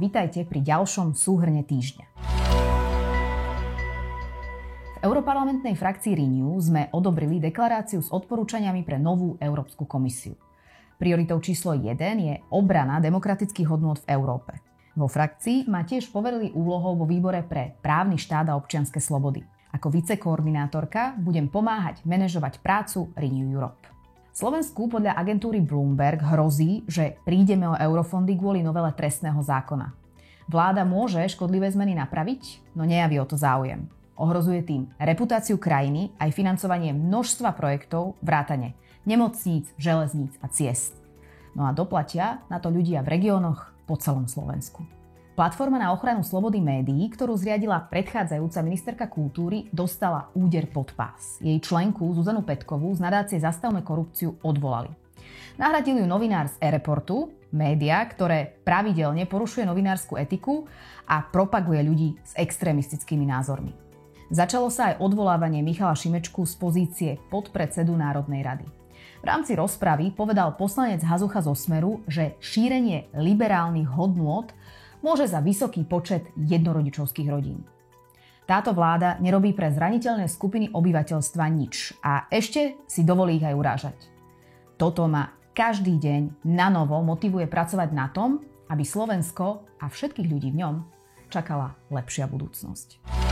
vitajte pri ďalšom súhrne týždňa. V europarlamentnej frakcii Renew sme odobrili deklaráciu s odporúčaniami pre novú Európsku komisiu. Prioritou číslo 1 je obrana demokratických hodnôt v Európe. Vo frakcii ma tiež poverili úlohou vo výbore pre právny štát a občianske slobody. Ako vicekoordinátorka budem pomáhať manažovať prácu Renew Europe. Slovensku podľa agentúry Bloomberg hrozí, že prídeme o eurofondy kvôli novele trestného zákona. Vláda môže škodlivé zmeny napraviť, no nejaví o to záujem. Ohrozuje tým reputáciu krajiny aj financovanie množstva projektov vrátane nemocníc, železníc a ciest. No a doplatia na to ľudia v regiónoch po celom Slovensku. Platforma na ochranu slobody médií, ktorú zriadila predchádzajúca ministerka kultúry, dostala úder pod pás. Jej členku Zuzanu Petkovú z nadácie Zastavme korupciu odvolali. Nahradil ju novinár z E-reportu, média, ktoré pravidelne porušuje novinársku etiku a propaguje ľudí s extrémistickými názormi. Začalo sa aj odvolávanie Michala Šimečku z pozície podpredsedu Národnej rady. V rámci rozpravy povedal poslanec Hazucha zo Smeru, že šírenie liberálnych hodnôt môže za vysoký počet jednorodičovských rodín. Táto vláda nerobí pre zraniteľné skupiny obyvateľstva nič a ešte si dovolí ich aj urážať. Toto ma každý deň na novo motivuje pracovať na tom, aby Slovensko a všetkých ľudí v ňom čakala lepšia budúcnosť.